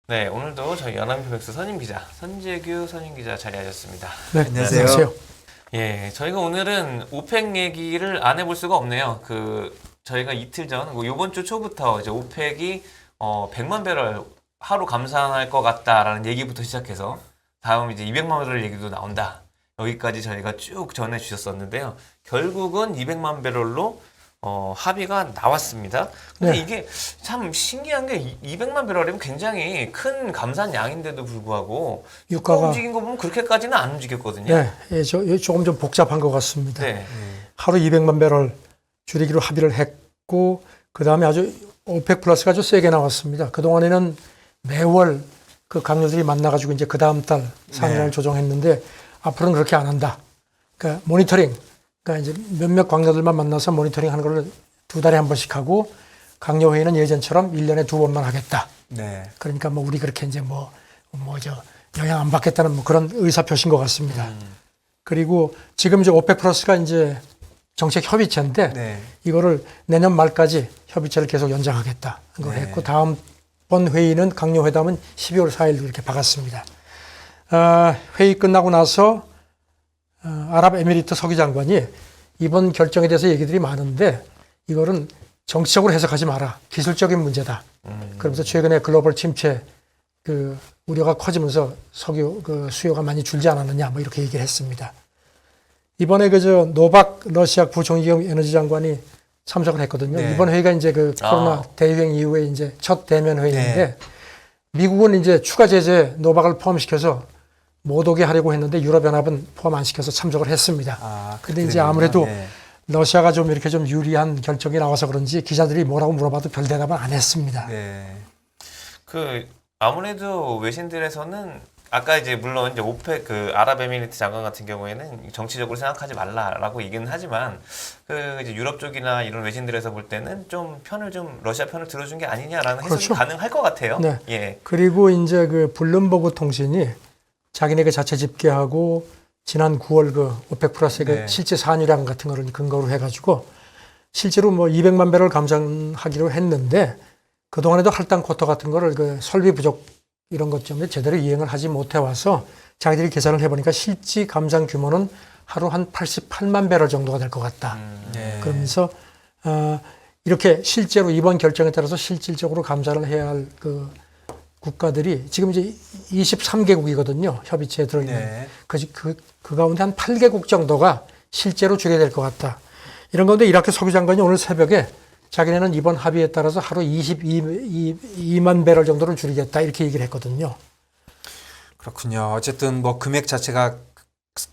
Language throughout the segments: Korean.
네, 오늘도 저희 연합뉴스백스 선임기자 선재규 선임기자 자리하셨습니다. 네, 안녕하세요. 예, 저희가 오늘은 오펙 얘기를 안 해볼 수가 없네요. 저희가 이틀 전, 이번 주 초부터 이제 오펙이 100만 배럴 하루 감산할 것 같다라는 얘기부터 시작해서 다음 이제 200만 배럴 얘기도 나온다. 여기까지 저희가 쭉 전해 주셨었는데요. 결국은 200만 배럴로 합의가 나왔습니다. 근데 네. 이게 참 신기한 게 200만 배럴이면 굉장히 큰 감산량인데도 불구하고 유가가 움직인 거 보면 그렇게까지는 안 움직였거든요. 네, 조금 좀 복잡한 것 같습니다. 네. 하루 200만 배럴 줄이기로 합의를 했고 그 다음에 아주 오펙 플러스가 아주 세게 나왔습니다. 그 동안에는 매월 그 강요들이 만나가지고 이제 그 다음 달 상한을 조정했는데 앞으로는 그렇게 안 한다. 그러니까 모니터링, 그러니까 이제 몇몇 강요들만 만나서 모니터링하는 걸 2달에 한 번씩 하고 강요 회의는 예전처럼 1년에 2번만 하겠다. 네. 그러니까 뭐 우리 그렇게 이제 영향 안 받겠다는 뭐 그런 의사 표시인 것 같습니다. 그리고 지금 이제 오펙 플러스가 이제 정책 협의체인데 네. 이거를 내년 말까지 협의체를 계속 연장하겠다. 그걸 네. 했고 다음번 회의는 강요 회담은 12월 4일 이렇게 박았습니다. 회의 끝나고 나서 아랍에미리트 서기장관이 이번 결정에 대해서 얘기들이 많은데 이거는 정치적으로 해석하지 마라. 기술적인 문제다. 그러면서 최근에 글로벌 침체 우려가 커지면서 석유 수요가 많이 줄지 않았느냐 뭐 이렇게 얘기를 했습니다. 이번에 노박 러시아 부총리겸 에너지 장관이 참석을 했거든요. 네. 이번 회의가 이제 코로나 대유행 이후에 이제 첫 대면 회의인데 네. 미국은 이제 추가 제재 노박을 포함시켜서 못 오게 하려고 했는데 유럽연합은 포함 안 시켜서 참석을 했습니다. 근데 이제 아무래도 네. 러시아가 좀 이렇게 좀 유리한 결정이 나와서 그런지 기자들이 뭐라고 물어봐도 별 대답은 안 했습니다. 네. 아무래도 외신들에서는 아까 이제 물론 이제 오펙 아랍에미리트 장관 같은 경우에는 정치적으로 생각하지 말라라고 얘기는 하지만 이제 유럽 쪽이나 이런 외신들에서 볼 때는 좀 러시아 편을 들어준 게 아니냐라는 해석이 그렇죠. 가능할 것 같아요. 네. 예. 그리고 이제 블룸버그 통신이 자기네 자체 집계하고 지난 9월 오펙 플러스의 네. 실제 산유량 같은 거를 근거로 해가지고 실제로 200만 배럴 감산하기로 했는데 그동안에도 할당 쿼터 같은 거를 설비 부족 이런 것 때문에 제대로 이행을 하지 못해 와서 자기들이 계산을 해보니까 실제 감산 규모는 하루 한 88만 배럴 정도가 될 것 같다. 네. 그러면서 이렇게 실제로 이번 결정에 따라서 실질적으로 감산을 해야 할 국가들이 지금 이제 23개국이거든요. 협의체에 들어있는. 네. 그 가운데 한 8개국 정도가 실제로 줄여야 될 것 같다. 이런 건데 이라크 석유장관이 오늘 새벽에 자기네는 이번 합의에 따라서 하루 22만 배럴 정도를 줄이겠다 이렇게 얘기를 했거든요. 그렇군요. 어쨌든 금액 자체가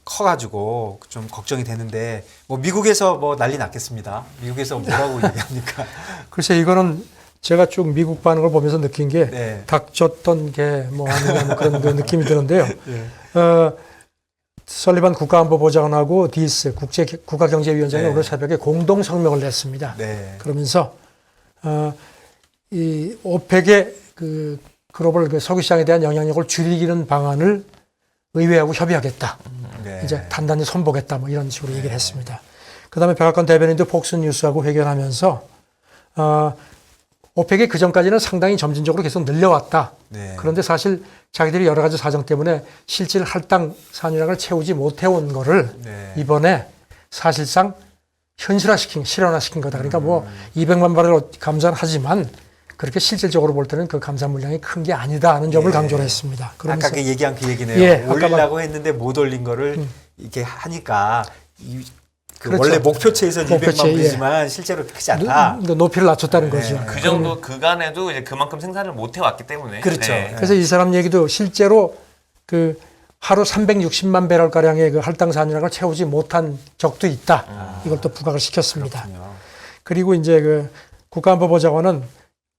커가지고 좀 걱정이 되는데 미국에서 난리 났겠습니다. 미국에서 뭐라고 얘기합니까? 글쎄 이거는 제가 쭉 미국 반응을 보면서 느낀 게 네. 닥쳤던 게 아니냐 그런 느낌이 드는데요. 네. 설리반 국가안보보좌관하고 디스 국가경제위원장이 네. 오늘 새벽에 공동 성명을 냈습니다. 네. 그러면서 이 오펙의 글로벌 석유 시장에 대한 영향력을 줄이기는 방안을 의회하고 협의하겠다. 네. 이제 단단히 손보겠다. 이런 식으로 얘기를 했습니다. 그다음에 백악관 대변인도 폭스뉴스하고 회견하면서 오펙이 그전까지는 상당히 점진적으로 계속 늘려왔다. 네. 그런데 사실 자기들이 여러 가지 사정 때문에 실질 할당 산유량을 채우지 못해온 거를 네. 이번에 사실상 실현화시킨 거다. 그러니까 200만 바렐 감산하지만 그렇게 실질적으로 볼 때는 그 감산 물량이 큰 게 아니다 하는 점을 예. 강조를 했습니다. 그러면서 아까 얘기한 그 얘기네요. 예, 올리려고 했는데 못 올린 거를 이렇게 하니까 그렇죠. 원래 목표치에서 200만 목표치에, 불이지만 실제로 크지 않다. 높이를 낮췄다는 네. 거죠. 그 정도 그간에도 이제 그만큼 생산을 못 해왔기 때문에. 그렇죠. 네. 그래서 이 사람 얘기도 실제로 하루 360만 배럴 가량의 할당 산유량을 채우지 못한 적도 있다. 이걸 또 부각을 시켰습니다. 그렇군요. 그리고 이제 국가안보보좌관은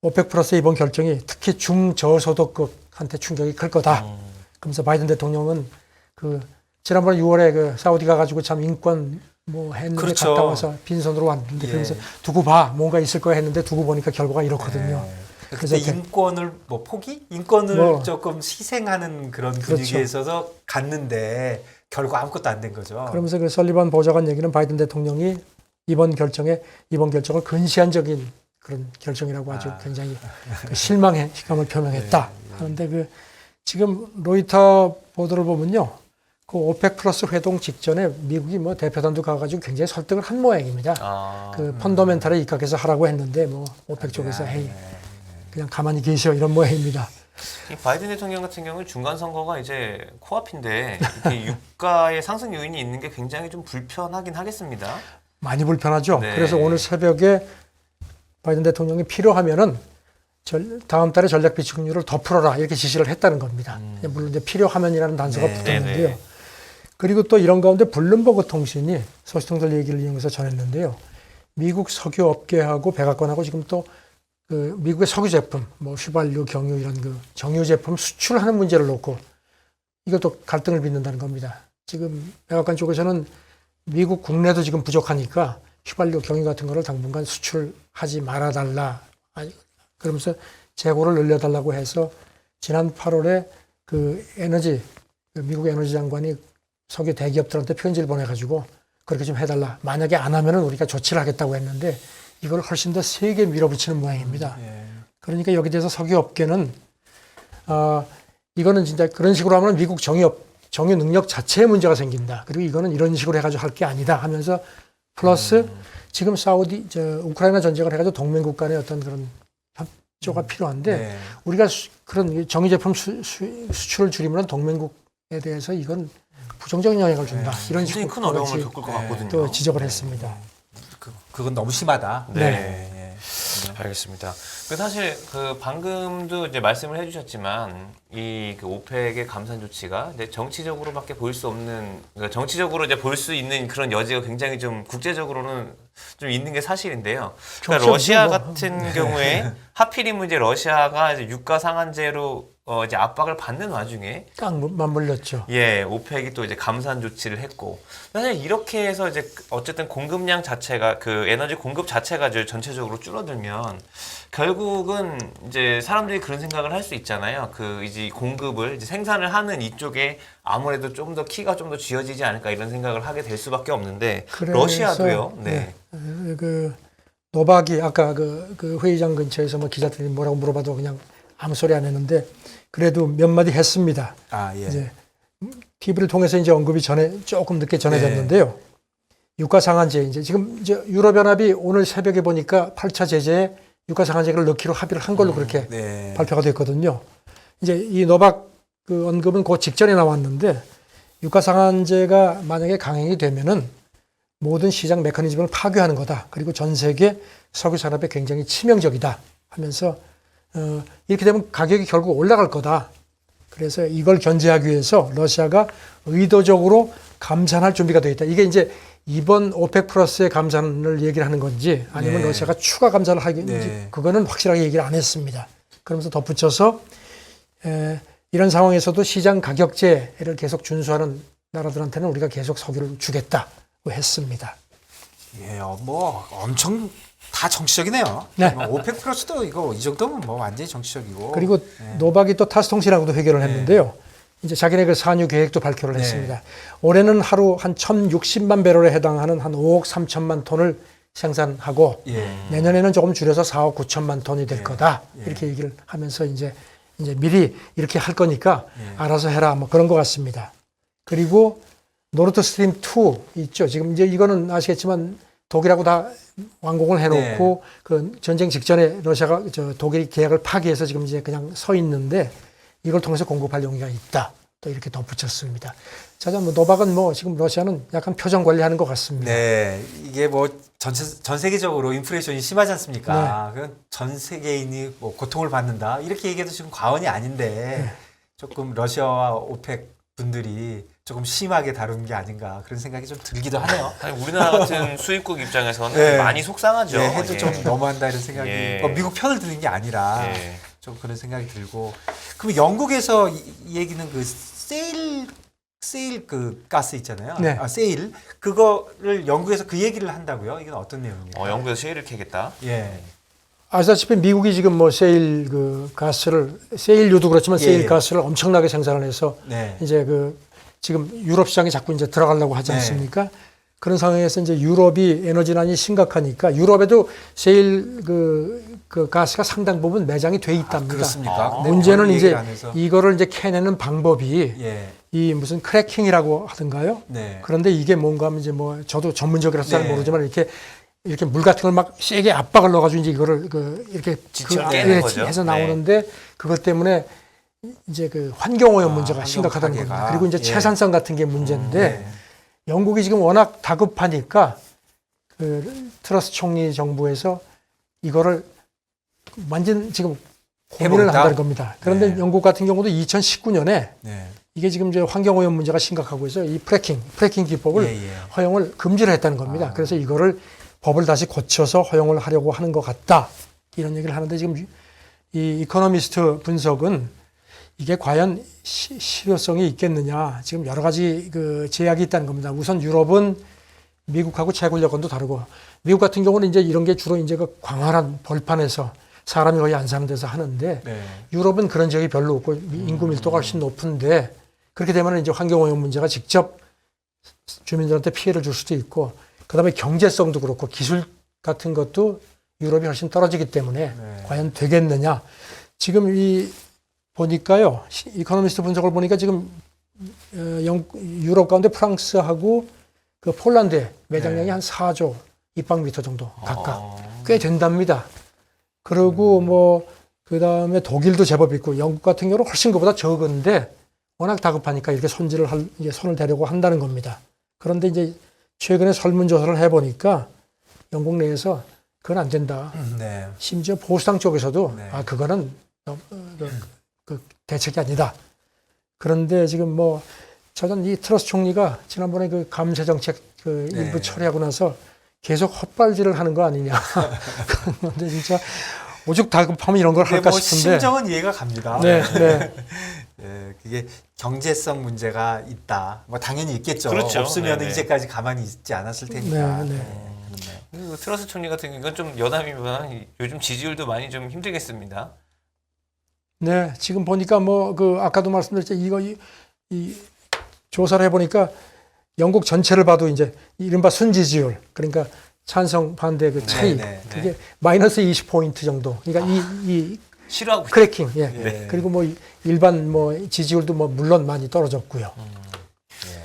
오펙 플러스 이번 결정이 특히 중저소득국한테 충격이 클 거다. 그러면서 바이든 대통령은 지난번 6월에 사우디 가가지고 참 인권 했는데 그렇죠. 갔다 와서 빈손으로 왔는데 예. 그러면서 두고 봐 뭔가 있을 거야 했는데 두고 보니까 결과가 이렇거든요. 그래서 인권을 인권을 조금 희생하는 그런 분위기에 있어서 갔는데 결과 아무것도 안 된 거죠. 그러면서 설리반 보좌관 얘기는 바이든 대통령이 이번 결정을 근시안적인 그런 결정이라고 아주 굉장히 그 실망감을 표명했다 하는데 그 지금 로이터 보도를 보면요. 그 오펙 플러스 회동 직전에 미국이 뭐 대표단도 가가지고 굉장히 설득을 한 모양입니다. 그 펀더멘탈에 입각해서 하라고 했는데 뭐 오펙 쪽에서 헤이 그냥 가만히 계셔 이런 모양입니다. 이 바이든 대통령 같은 경우는 중간 선거가 이제 코앞인데 이렇게 유가의 상승 요인이 있는 게 굉장히 좀 불편하긴 하겠습니다. 많이 불편하죠. 네. 그래서 오늘 새벽에 바이든 대통령이 필요하면은 다음 달에 전략 비축률을 더 풀어라 이렇게 지시를 했다는 겁니다. 물론 이제 필요하면이라는 단서가 붙었는데요. 네. 그리고 또 이런 가운데 블룸버그 통신이 소식통들 얘기를 이용해서 전했는데요. 미국 석유 업계하고 백악관하고 지금 또 그 미국의 석유 제품, 뭐 휘발유, 경유 이런 그 정유 제품 수출하는 문제를 놓고 이것도 갈등을 빚는다는 겁니다. 지금 백악관 쪽에서는 미국 국내도 지금 부족하니까 휘발유, 경유 같은 거를 당분간 수출하지 말아달라. 그러면서 재고를 늘려달라고 해서 지난 8월에 그 미국 에너지 장관이 석유 대기업들한테 편지를 보내가지고 그렇게 좀 해달라. 만약에 안 하면은 우리가 조치를 하겠다고 했는데 이걸 훨씬 더 세게 밀어붙이는 모양입니다. 그러니까 여기에 대해서 석유 업계는 이거는 진짜 그런 식으로 하면 미국 정유 능력 자체에 문제가 생긴다. 그리고 이거는 이런 식으로 해가지고 할 게 아니다 하면서 플러스 지금 우크라이나 전쟁을 해가지고 동맹국 간의 어떤 그런 협조가 필요한데 우리가 그런 정유 제품 수출을 줄이면 동맹국에 대해서 이건 부정적인 영향을 준다. 이런 굉장히 식으로 큰 어려움을 겪을 것 같거든요. 또 지적을 했습니다. 그건 너무 심하다. 네. 알겠습니다. 사실 그 방금도 이제 말씀을 해주셨지만 이 그 오펙의 감산 조치가 이제 정치적으로밖에 보일 수 없는 그러니까 정치적으로 이제 볼 수 있는 그런 여지가 굉장히 좀 국제적으로는 좀 있는 게 사실인데요. 그러니까 러시아 같은 경우에 하필이면 이제 러시아가 이제 유가 상한제로 이제 압박을 받는 와중에 딱 맞물렸죠. 예, 오펙이 또 이제 감산 조치를 했고 사실 이렇게 해서 이제 어쨌든 공급량 자체가 그 에너지 공급 자체가 이제 전체적으로 줄어들면 결국은 이제 사람들이 그런 생각을 할 수 있잖아요. 그 이제 공급을 이제 생산을 하는 이쪽에 아무래도 좀 더 키가 좀 더 쥐어지지 않을까 이런 생각을 하게 될 수밖에 없는데 러시아도요. 네. 그 노박이 아까 그 회의장 근처에서 뭐 기자들이 뭐라고 물어봐도 그냥 아무 소리 안 했는데 그래도 몇 마디 했습니다. 이제 TV를 통해서 이제 언급이 조금 늦게 전해졌는데요. 유가 상한제 이제 지금 이제 유럽연합이 오늘 새벽에 보니까 8차 제재에 유가 상한제를 넣기로 합의를 한 걸로 그렇게 발표가 됐거든요. 이제 이 노박 그 언급은 그 직전에 나왔는데 유가 상한제가 만약에 강행이 되면은 모든 시장 메커니즘을 파괴하는 거다. 그리고 전 세계 석유 산업에 굉장히 치명적이다 하면서 이렇게 되면 가격이 결국 올라갈 거다. 그래서 이걸 견제하기 위해서 러시아가 의도적으로 감산할 준비가 되어 있다. 이게 이제 이번 오펙 플러스의 감산을 얘기를 하는 건지 아니면 러시아가 추가 감산을 하겠는지 그거는 확실하게 얘기를 안 했습니다. 그러면서 덧붙여서 이런 상황에서도 시장 가격제를 계속 준수하는 나라들한테는 우리가 계속 석유를 주겠다고 했습니다. 예, 뭐 엄청 다 정치적이네요. 네. 오펙 플러스도 이거 이 정도면 뭐 완전히 정치적이고. 그리고 노박이 또 타스통신하고도 회견을 했는데요. 이제 자기네 그 산유 계획도 발표를 했습니다. 올해는 하루 한 1,060만 배럴에 해당하는 한 5억 3천만 톤을 생산하고 내년에는 조금 줄여서 4억 9천만 톤이 될 거다. 이렇게 얘기를 하면서 이제 미리 이렇게 할 거니까 알아서 해라. 뭐 그런 것 같습니다. 그리고 노르트 스트림 2 있죠. 지금 이제 이거는 아시겠지만 독일하고 다 완공을 해놓고 그 전쟁 직전에 러시아가 독일이 계약을 파기해서 지금 이제 그냥 서 있는데 이걸 통해서 공급할 용의가 있다. 또 이렇게 덧붙였습니다. 자, 뭐 노박은 뭐 지금 러시아는 약간 표정 관리하는 것 같습니다. 네, 이게 뭐 전 세계적으로 인플레이션이 심하지 않습니까? 그건 전 세계인이 뭐 고통을 받는다 이렇게 얘기해도 지금 과언이 아닌데 조금 러시아와 오펙 분들이 조금 심하게 다룬 게 아닌가 그런 생각이 좀 들기도 하네요. 아니, 우리나라 같은 수입국 입장에서는 많이 속상하죠. 해도 좀 너무한다 이런 생각이 미국 편을 드는 게 아니라 좀 그런 생각이 들고. 그럼 영국에서 이 얘기는 그 세일 그 가스 있잖아요. 세일 그거를 영국에서 그 얘기를 한다고요? 이건 어떤 내용이에요? 영국에서 셰일을 캐겠다. 아시다시피 미국이 지금 뭐 세일 그 가스를 세일유도 그렇지만 세일 가스를 엄청나게 생산을 해서 이제 그 지금 유럽 시장에 자꾸 이제 들어가려고 하지 않습니까? 그런 상황에서 이제 유럽이 에너지난이 심각하니까 유럽에도 셰일 그 가스가 상당 부분 매장이 돼 있답니다. 그렇습니까? 네, 문제는 그걸 이제 얘기를 안 해서. 이거를 이제 캐내는 방법이 예. 이 무슨 크래킹이라고 하던가요? 네. 그런데 이게 뭔가 하면 이제 뭐 저도 전문적이라서 잘 네. 모르지만 이렇게 물 같은 걸 막 세게 압박을 넣어가지고 이제 이거를 이렇게 지층을 깨는 거죠. 해서 네. 나오는데 그것 때문에 이제 그 환경오염 문제가 환경 심각하다는 파괴가. 겁니다. 그리고 이제 예. 채산성 같은 게 문제인데 네. 영국이 지금 워낙 다급하니까 그 트러스 총리 정부에서 이거를 완전 지금 고민을 해보겠다? 한다는 겁니다. 그런데 네. 영국 같은 경우도 2019년에 네. 이게 지금 이제 환경오염 문제가 심각하고 있어요. 이 프래킹 기법을 예, 예. 허용을 금지를 했다는 겁니다. 그래서 이거를 법을 다시 고쳐서 허용을 하려고 하는 것 같다. 이런 얘기를 하는데 지금 이 이코노미스트 분석은 이게 과연 실효성이 있겠느냐. 지금 여러 가지 그 제약이 있다는 겁니다. 우선 유럽은 미국하고 채굴 여건도 다르고 미국 같은 경우는 이제 이런 게 주로 이제 그 광활한 벌판에서 사람이 거의 안 사는 데서 하는데 네. 유럽은 그런 지역이 별로 없고 인구 밀도가 훨씬 높은데 그렇게 되면 이제 환경오염 문제가 직접 주민들한테 피해를 줄 수도 있고 그다음에 경제성도 그렇고 기술 같은 것도 유럽이 훨씬 떨어지기 때문에 네. 과연 되겠느냐. 지금 이 보니까요. 이코노미스트 분석을 보니까 지금 유럽 가운데 프랑스하고 그 폴란드의 매장량이 네. 한 4조 입방미터 정도 각각 어. 꽤 된답니다. 그리고 뭐 그다음에 독일도 제법 있고 영국 같은 경우는 훨씬 그보다 적은데 워낙 다급하니까 이렇게 이제 손을 대려고 한다는 겁니다. 그런데 이제 최근에 설문조사를 해보니까 영국 내에서 그건 안 된다. 네. 심지어 보수당 쪽에서도 네. 그거는 그 대책이 아니다. 그런데 지금 뭐 저는 이 트러스 총리가 지난번에 그 감세 정책 그 네. 일부 처리하고 나서 계속 헛발질을 하는 거 아니냐. 그런데 진짜 오죽 다급하면 이런 걸 할까 뭐 싶은데. 심정은 이해가 갑니다. 네, 네. 예, 그게 경제성 문제가 있다. 뭐 당연히 있겠죠. 그렇죠. 없으면 네네. 이제까지 가만히 있지 않았을 테니까. 네, 네. 그렇네요. 그 트러스 총리 같은 경우 이건 좀 여담이면 요즘 지지율도 많이 좀 힘들겠습니다. 네, 지금 보니까 뭐 그 아까도 말씀드렸죠. 이 조사를 해보니까 영국 전체를 봐도 이제 이른바 순지지율 그러니까 찬성 반대 그 차이 네, 네, 네. 그게 마이너스 20포인트 정도. 그러니까 이 싫어하고 크래킹 예. 네. 그리고 뭐 일반 뭐 지지율도 뭐 물론 많이 떨어졌고요.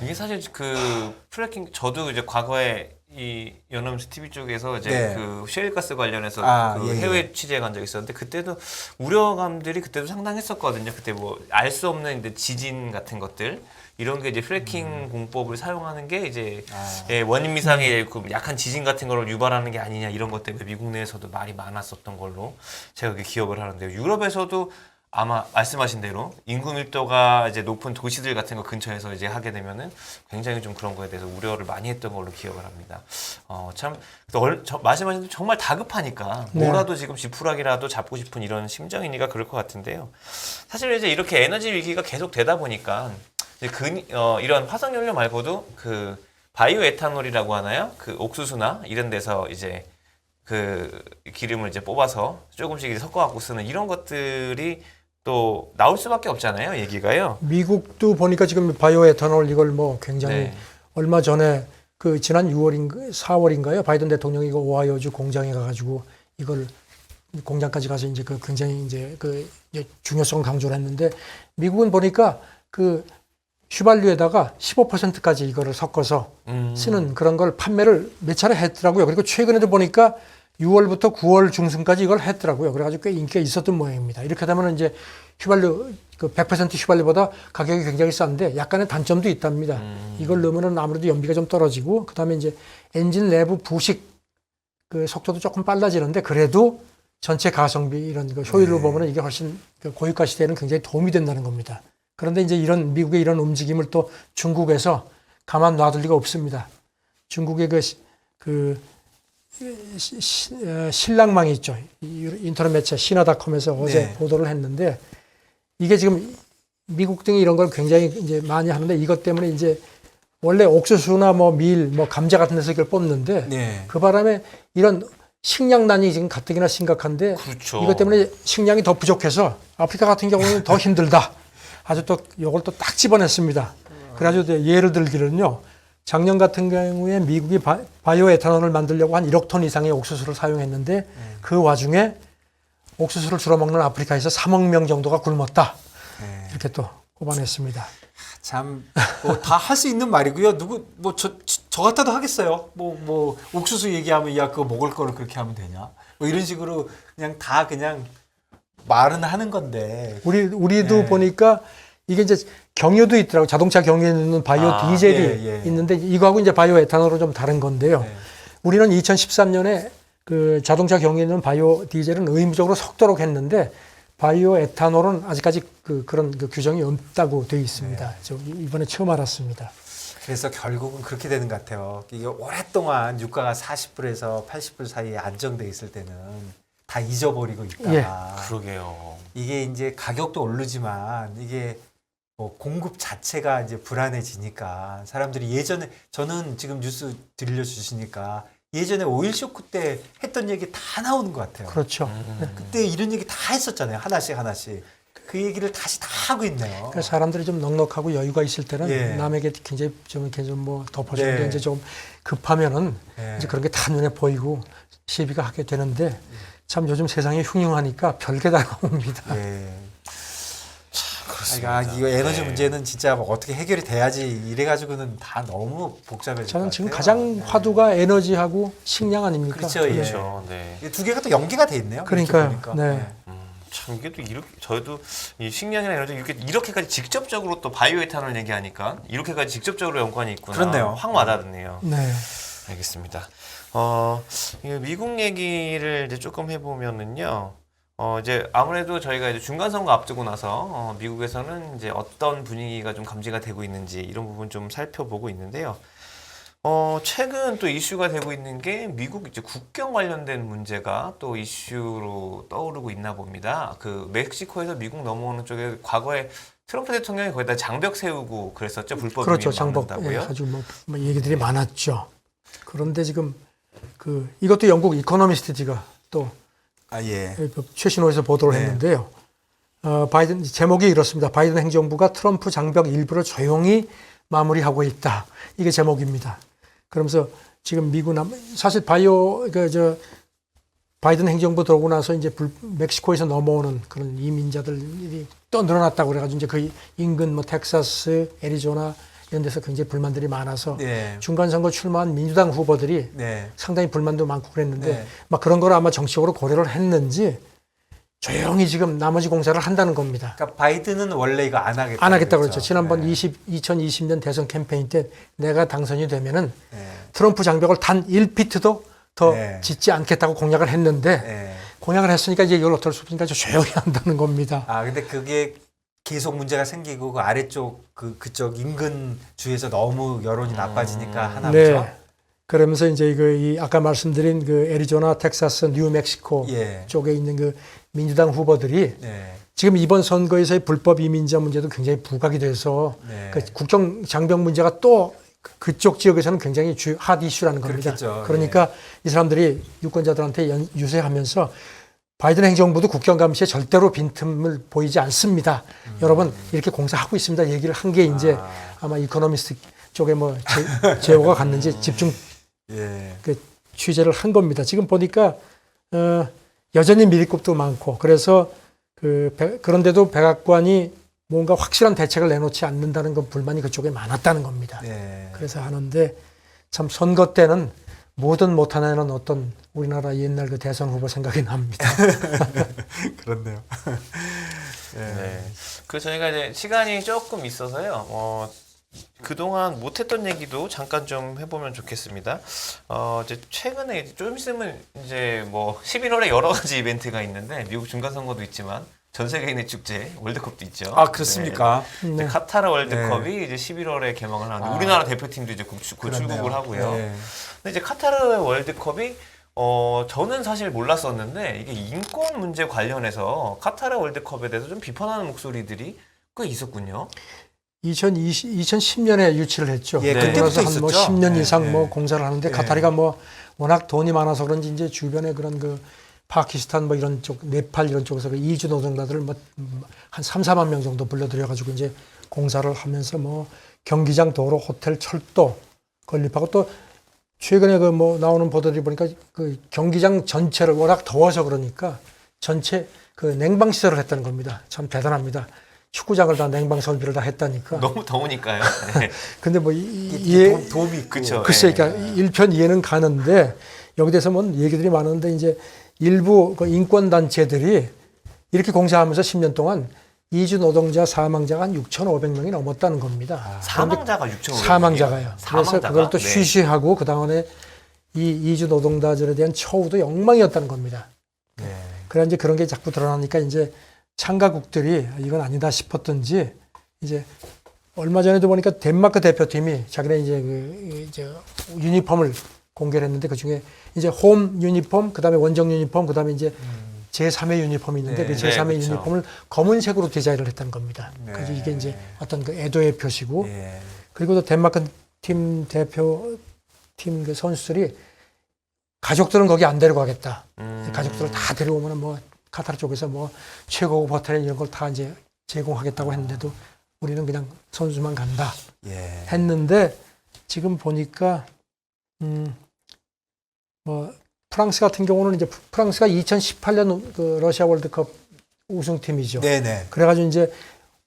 이게 사실 그 프래킹 저도 이제 과거에 이 연합뉴스 TV 쪽에서 이제 네. 그 셰일가스 관련해서 그 예, 예. 해외 취재 간 적이 있었는데 그때도 우려감들이 그때도 상당했었거든요. 그때 뭐 알 수 없는 이제 지진 같은 것들 이런 게 이제 프래킹 공법을 사용하는 게 이제 예, 원인 미상의 그 약한 지진 같은 걸 유발하는 게 아니냐 이런 것 때문에 미국 내에서도 말이 많았었던 걸로 제가 그렇게 기억을 하는데요. 유럽에서도 아마 말씀하신 대로 인구 밀도가 이제 높은 도시들 같은 거 근처에서 이제 하게 되면은 굉장히 좀 그런 거에 대해서 우려를 많이 했던 걸로 기억을 합니다. 참 말씀하신 대로 정말 다급하니까 네. 뭐라도 지금 지푸라기라도 잡고 싶은 이런 심정이니까 그럴 것 같은데요. 사실 이제 이렇게 에너지 위기가 계속 되다 보니까 이제 이런 화석연료 말고도 그 바이오 에탄올이라고 하나요? 그 옥수수나 이런 데서 이제 그 기름을 이제 뽑아서 조금씩 섞어 갖고 쓰는 이런 것들이 또 나올 수밖에 없잖아요, 얘기가요. 미국도 보니까 지금 바이오 에탄올 이걸 뭐 굉장히 네. 얼마 전에 그 지난 4월인가요? 바이든 대통령이 이거 오하이오주 공장에 가가지고 이걸 공장까지 가서 이제 그 굉장히 이제 이제 중요성을 강조를 했는데 미국은 보니까 그 휘발유에다가 15%까지 이거를 섞어서 쓰는 그런 걸 판매를 몇 차례 했더라고요. 그리고 최근에도 보니까 6월부터 9월 중순까지 이걸 했더라고요. 그래가지고 꽤 인기가 있었던 모양입니다. 이렇게 되면 이제 휘발유, 그 100% 휘발유보다 가격이 굉장히 싼데 약간의 단점도 있답니다. 이걸 넣으면은 아무래도 연비가 좀 떨어지고, 그 다음에 이제 엔진 내부 부식 그 속도도 조금 빨라지는데 그래도 전체 가성비 이런 그 효율로 네. 보면은 이게 훨씬 그 고유가 시대에는 굉장히 도움이 된다는 겁니다. 그런데 이제 이런 미국의 이런 움직임을 또 중국에서 가만 놔둘 리가 없습니다. 중국의 신랑망이 있죠. 인터넷 매체 시나닷컴에서 어제 네. 보도를 했는데 이게 지금 미국 등이 이런 걸 굉장히 이제 많이 하는데 이것 때문에 이제 원래 옥수수나 뭐 밀, 뭐 감자 같은 데서 이걸 뽑는데 네. 그 바람에 이런 식량난이 지금 가뜩이나 심각한데 그렇죠. 이것 때문에 식량이 더 부족해서 아프리카 같은 경우는 더 힘들다. 아주 또 이걸 또 딱 집어냈습니다. 그래가지고 예를 들기는요. 작년 같은 경우에 미국이 바이오 에탄올을 만들려고 한 1억 톤 이상의 옥수수를 사용했는데 그 와중에 옥수수를 주로 먹는 아프리카에서 3억 명 정도가 굶었다. 네. 이렇게 또 꼽아냈습니다. 참, 다 할 수 있는 말이고요. 저 같아도 하겠어요. 옥수수 얘기하면, 야, 그거 먹을 거를 그렇게 하면 되냐? 뭐 이런 식으로 그냥 말은 하는 건데. 우리도 예. 보니까 이게 이제 경유도 있더라고. 자동차 경유에 넣는 바이오 디젤이 예. 있는데 이거하고 이제 바이오 에탄올은 좀 다른 건데요. 예. 우리는 2013년에 그 자동차 경유에 넣는 바이오 디젤은 의무적으로 섞도록 했는데 바이오 에탄올은 아직까지 그런 규정이 없다고 되어 있습니다. 저 이번에 처음 알았습니다. 그래서 결국은 그렇게 되는 것 같아요. 이게 오랫동안 유가가 40불에서 80불 사이에 안정돼 있을 때는 다 잊어버리고 있다가 예. 그러게요. 이게 이제 가격도 오르지만 이게 뭐 공급 자체가 이제 불안해지니까 사람들이 예전에 저는 지금 뉴스 들려주시니까 예전에 오일 쇼크 때 했던 얘기 다 나오는 것 같아요. 그렇죠. 그때 이런 얘기 다 했었잖아요. 하나씩. 그 얘기를 다시 다 하고 있네요. 그러니까 사람들이 좀 넉넉하고 여유가 있을 때는 예. 남에게 굉장히 좀 이렇게 좀 뭐 덮어주는 게 네. 이제 좀 급하면은 예. 이제 그런 게 다 눈에 보이고 시비가 하게 되는데 참 요즘 세상이 흉흉하니까 별게 다 나옵니다. 예. 그렇습니다. 이거 에너지 네. 문제는 진짜 뭐 어떻게 해결이 돼야지 이래가지고는 다 너무 복잡해질 것 저는 지금 같아요. 가장 네. 화두가 에너지하고 식량 아닙니까? 그렇죠, 예. 그렇죠. 네. 이두 개가 또 연계가 돼 있네요. 그러니까요. 이렇게 보니까. 네. 참 이게 또 이렇게 저희도 이 식량이나 에너지 이렇게까지 직접적으로 또 바이오 에탄올 얘기하니까 이렇게까지 직접적으로 연관이 있구나. 그렇네요. 확 와닿네요. 네. 알겠습니다. 이 미국 얘기를 이제 조금 해보면은요. 이제 아무래도 저희가 이제 중간 선거 앞두고 나서 미국에서는 이제 어떤 분위기가 좀 감지가 되고 있는지 이런 부분 좀 살펴보고 있는데요. 최근 또 이슈가 되고 있는 게 미국 이제 국경 관련된 문제가 또 이슈로 떠오르고 있나 봅니다. 그 멕시코에서 미국 넘어오는 쪽에 과거에 트럼프 대통령이 거기다 장벽 세우고 그랬었죠. 불법 그렇죠. 이민 장법. 막는다고요. 예, 아주 뭐 얘기들이 많았죠. 그런데 지금 이것도 영국 이코노미스트지가 또 예. 최신호에서 보도를 네. 했는데요. 바이든 제목이 이렇습니다. 바이든 행정부가 트럼프 장벽 일부를 조용히 마무리하고 있다. 이게 제목입니다. 그러면서 지금 미국 사실 바이든 행정부 들어오고 나서 이제 멕시코에서 넘어오는 그런 이민자들이 또 늘어났다고 그래가지고 이제 그 인근 뭐 텍사스, 애리조나 이런 데서 굉장히 불만들이 많아서 네. 중간 선거 출마한 민주당 후보들이 네. 상당히 불만도 많고 그랬는데 네. 막 그런 걸 아마 정치적으로 고려를 했는지 조용히 지금 나머지 공사를 한다는 겁니다. 그러니까 바이든은 원래 이거 안 하겠다. 안 하겠다 그랬죠. 지난번 네. 2020년 대선 캠페인 때 내가 당선이 되면은 네. 트럼프 장벽을 단 1피트도 더 네. 짓지 않겠다고 공약을 했는데 네. 공약을 했으니까 이제 이걸 어쩔 수 없으니까 조용히 한다는 겁니다. 근데 그게 계속 문제가 생기고 그 아래쪽 그쪽 인근 주에서 너무 여론이 나빠지니까 하나 보죠. 네. 그러면서 이제 아까 말씀드린 그 애리조나, 텍사스, 뉴멕시코 예. 쪽에 있는 그 민주당 후보들이 네. 지금 이번 선거에서의 불법 이민자 문제도 굉장히 부각이 돼서 네. 그 국경 장벽 문제가 또 그쪽 지역에서는 굉장히 핫 이슈라는 겁니다. 그렇겠죠. 그러니까 이 사람들이 유권자들한테 유세하면서 바이든 행정부도 국경 감시에 절대로 빈틈을 보이지 않습니다. 여러분 이렇게 공사하고 있습니다. 얘기를 한 게 이제 아마 이코노미스트 쪽에 뭐 제호가 갔는지 집중 예. 취재를 한 겁니다. 지금 보니까 여전히 미리급도 많고 그래서 그런데도 백악관이 뭔가 확실한 대책을 내놓지 않는다는 건 불만이 그쪽에 많았다는 겁니다. 네. 그래서 하는데 참 선거 때는 뭐든 못하는 어떤 우리나라 옛날 그 대선 후보 생각이 납니다. 그렇네요. 네. 그래서 저희가 이제 시간이 조금 있어서요. 그동안 못했던 얘기도 잠깐 좀 해보면 좋겠습니다. 이제 최근에 좀 있으면 이제 뭐 11월에 여러 가지 이벤트가 있는데 미국 중간선거도 있지만 전 세계인의 축제 월드컵도 있죠. 그렇습니까? 네. 네. 카타르 월드컵이 이제 11월에 개막을 하는데 우리나라 대표팀도 이제 곧 출국을 하고요. 네. 근데 이제 카타르 월드컵이 저는 사실 몰랐었는데 이게 인권 문제 관련해서 카타르 월드컵에 대해서 좀 비판하는 목소리들이 꽤 있었군요. 2010년에 유치를 했죠. 예, 그때부터 그래서 한 뭐 있었죠. 10년 네, 이상 네. 뭐 공사를 하는데 네. 카타리가 뭐 워낙 돈이 많아서 그런지 이제 주변에 그런 그 파키스탄 뭐 이런 쪽, 네팔 이런 쪽에서 그 이주 노동자들을 뭐 한 3, 4만 명 정도 불러들여 가지고 이제 공사를 하면서 뭐 경기장, 도로, 호텔, 철도 건립하고 또 최근에 그 뭐 나오는 보도들이 보니까 그 경기장 전체를 워낙 더워서 그러니까 전체 그 냉방 시설을 했다는 겁니다. 참 대단합니다. 축구장을 다 냉방 설비를 다 했다니까. 너무 더우니까요. 네. 근데 뭐 이게 도움이 있고. 그쵸. 글쎄, 예. 그러니까 일편 이해는 가는데 여기 대해서 뭐 얘기들이 많은데 이제 일부 그 인권 단체들이 이렇게 공사하면서 10년 동안 이주 노동자 사망자가 한 6,500명이 넘었다는 겁니다. 사망자가 6,500명. 사망자가요. 그래서 그걸 또 쉬쉬하고 그 다음에 이 이주 노동자들에 대한 처우도 엉망이었다는 겁니다. 네. 그래 이제 그런 게 자꾸 드러나니까 이제 참가국들이 이건 아니다 싶었던지 이제 얼마 전에도 보니까 덴마크 대표팀이 자기네 이제 유니폼을 공개를 했는데 그 중에 이제 홈 유니폼, 그 다음에 원정 유니폼, 그 다음에 이제 제3의 유니폼이 있는데 네, 그 제3의 네, 그렇죠. 유니폼을 검은색으로 디자인을 했다는 겁니다. 네. 그래서 이게 이제 어떤 그 애도의 표시고 예. 그리고 또 덴마크 팀 대표팀 그 선수들이 가족들은 거기 안 데려가겠다. 가족들을 다 데려오면 뭐 카타르 쪽에서 뭐 최고급 호텔 이런 걸 다 이제 제공하겠다고 했는데도 우리는 그냥 선수만 간다 예. 했는데 지금 보니까 뭐 프랑스 같은 경우는 이제 프랑스가 2018년 그 러시아 월드컵 우승팀이죠. 네네. 그래가지고 이제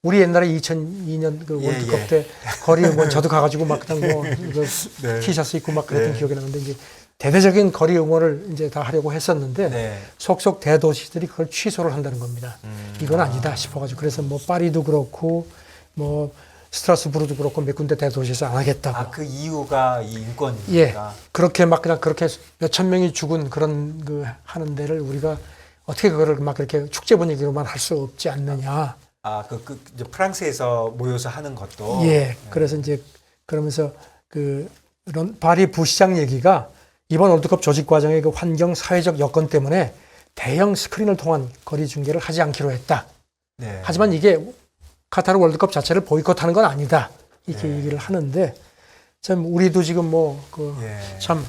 우리 옛날에 2002년 그 예, 월드컵 예. 때 거리에 뭐 저도 가가지고 막 그냥 뭐 그 네. 티셔츠 입고 막 그랬던 네. 기억이 나는데 이제 대대적인 거리 응원을 이제 다 하려고 했었는데 네. 속속 대도시들이 그걸 취소를 한다는 겁니다. 이건 아니다 싶어가지고 그래서 뭐 파리도 그렇고 뭐 스트라스부르도 그렇고 몇 군데 대도시에서 안 하겠다고. 아, 그 이유가 이 인권이니까. 예. 그렇게 막 그냥 그렇게 몇천 명이 죽은 그런 그 하는 데를 우리가 어떻게 그거를 막 그렇게 축제 분위기로만 할 수 없지 않느냐. 아, 이제 프랑스에서 모여서 하는 것도. 예. 그래서 이제 그러면서 파리 부시장 얘기가 이번 월드컵 조직 과정의 그 환경 사회적 여건 때문에 대형 스크린을 통한 거리 중계를 하지 않기로 했다. 네. 하지만 이게 카타르 월드컵 자체를 보이콧하는 건 아니다. 이렇게 얘기를 하는데 참 우리도 지금 뭐 참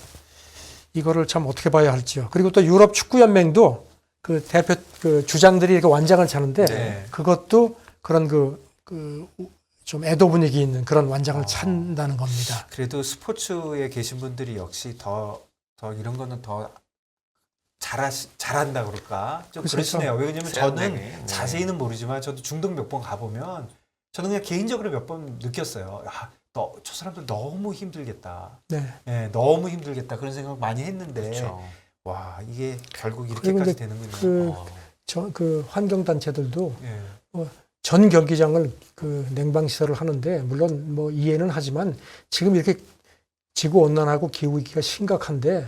이거를 참 어떻게 봐야 할지요. 그리고 또 유럽 축구 연맹도 그 대표 그 주장들이 이렇게 완장을 차는데 네. 그것도 그런 좀 애도 분위기 있는 그런 완장을 찬다는 겁니다. 그래도 스포츠에 계신 분들이 역시 더 이런 거는 더 잘한다 그럴까? 좀 그렇죠. 그러시네요. 왜냐면 저는 네. 자세히는 모르지만 저도 중동 몇 번 가보면 저는 그냥 개인적으로 몇 번 느꼈어요. 저 사람들 너무 힘들겠다. 네. 예, 너무 힘들겠다. 그런 생각 많이 했는데 그렇죠. 와, 이게 결국 그리고 이렇게까지 이제 되는군요. 그 환경 단체들도 예. 전 경기장을 그 냉방 시설을 하는데 물론 뭐 이해는 하지만 지금 이렇게 지구 온난화하고 기후 위기가 심각한데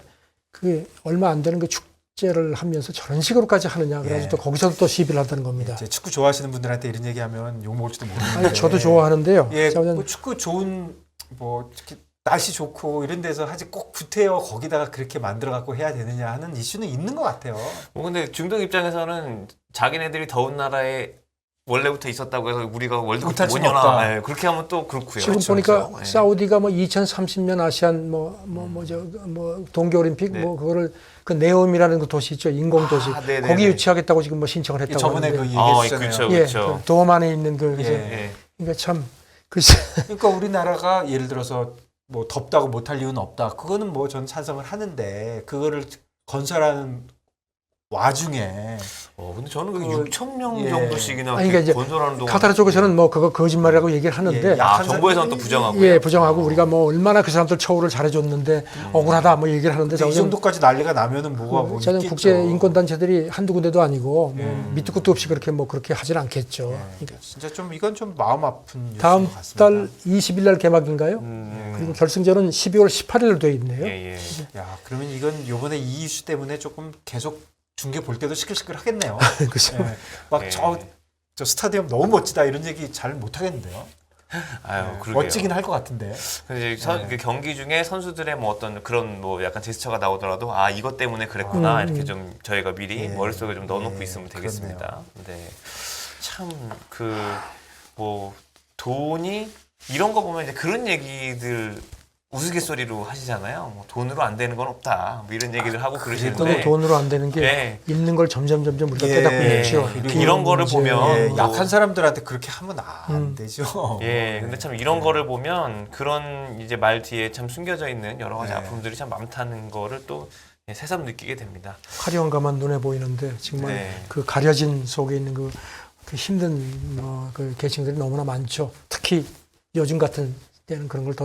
그 얼마 안 되는 그 축제를 하면서 저런 식으로까지 하느냐 그래가지고 예. 또 거기서도 또 시비를 한다는 겁니다. 이제 축구 좋아하시는 분들한테 이런 얘기하면 욕 먹을지도 모르는데. 아니 저도 좋아하는데요. 예, 저는 뭐 축구 좋은 뭐 특히 날씨 좋고 이런 데서 하지 꼭 구태여 거기다가 그렇게 만들어 갖고 해야 되느냐 하는 이슈는 있는 것 같아요. 근데 중동 입장에서는 자기네들이 더운 나라에 원래부터 있었다고 해서 우리가 월드컵 못할 못 수는 여나 없다. 예, 그렇게 하면 또 그렇고요. 지금 그렇죠, 보니까 그렇죠. 예. 사우디가 뭐 2030년 아시안 동계올림픽 네. 뭐 그거를 그 네옴이라는 그 도시 있죠 인공 도시 네네네. 거기 유치하겠다고 지금 뭐 신청을 했다고 저번에 그 하는데 얘기했잖아요. 그렇죠, 예, 그렇죠. 그 도움 안에 있는 그 예. 예. 그러니까 참 글쎄 그러니까 우리나라가 예를 들어서 뭐 덥다고 못할 이유는 없다. 그거는 뭐 전 찬성을 하는데 그거를 건설하는 와중에 근데 저는 그 그, 6천 명 예. 정도씩이나 아니, 그러니까 이제 건설하는 동안 카타르 쪽에서는 뭐 그거 거짓말이라고 얘기를 하는데 예, 약한 정부에서는 또 부정하고요. 예, 부정하고 우리가 뭐 얼마나 그 사람들 처우를 잘해줬는데 억울하다 뭐 얘기를 하는데 이 정도까지 난리가 나면은 뭐가 뭐 저는 있겠죠. 국제 인권 단체들이 한두 군데도 아니고 뭐 예. 밑도 끝도 없이 그렇게 하진 않겠죠. 예. 그러니까 진짜 좀 이건 좀 마음 아픈 뉴스인 다음 것 같습니다. 달 20일 날 개막인가요? 그리고 결승전은 12월 18일로 돼 있네요. 예, 예. 야, 그러면 이건 요번에 이 이슈 때문에 조금 계속 중계 볼 때도 시끌시끌 하겠네요. 그죠? 예. 막 예. 저 스타디움 너무 멋지다 이런 얘기 잘 못 하겠는데요. 아유, 예. 그러게요. 멋지긴 할 것 같은데. 근데 이제 그 경기 중에 선수들의 뭐 어떤 그런 뭐 약간 제스처가 나오더라도 이것 때문에 그랬구나 이렇게 좀 저희가 미리 예. 머릿속에 좀 넣어놓고 예, 있으면 되겠습니다. 네. 참 뭐 돈이 이런 거 보면 이제 그런 얘기들 우스갯소리로 하시잖아요. 뭐 돈으로 안 되는 건 없다. 뭐 이런 얘기를 하고 또 그러시는데 돈으로 안 되는 게 네. 있는 걸 점점 우리가 예. 깨닫고 있죠. 그리고 이런 거를 보면 예, 뭐- 약한 사람들한테 그렇게 하면 안 되죠. 예, 근데 참 이런 거를 보면 그런 이제 말 뒤에 참 숨겨져 있는 여러 가지 네. 아픔들이 참 많다는 거를 또 새삼 느끼게 됩니다. 화려한 것만 눈에 보이는데 정말 네. 그 가려진 속에 있는 그 힘든 그 계층들이 너무나 많죠. 특히 요즘 같은 때는 그런 걸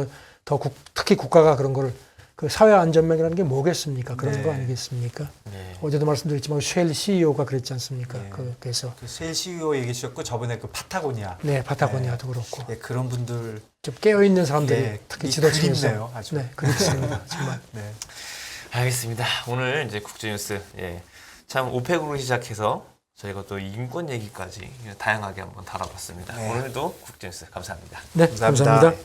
특히 국가가 그런 걸 그 사회 안전망이라는 게 뭐겠습니까? 그런 네. 거 아니겠습니까? 네. 어제도 말씀드렸지만 쉘 CEO가 그랬지 않습니까? 네. 그래서 그 셀 CEO 얘기 주셨고 저번에 그 파타고니아 네, 파타고니아도 그렇고 예, 그런 분들 좀 깨어 있는 사람들이 예, 특히 이 지도층에서 그립네요, 아주. 네, 그립습니다. 정말. 네. 알겠습니다. 오늘 이제 국제뉴스 참 오펙으로 시작해서 저희가 또 인권 얘기까지 다양하게 한번 다뤄봤습니다. 네. 오늘도 국제뉴스 감사합니다. 네, 감사합니다. 감사합니다.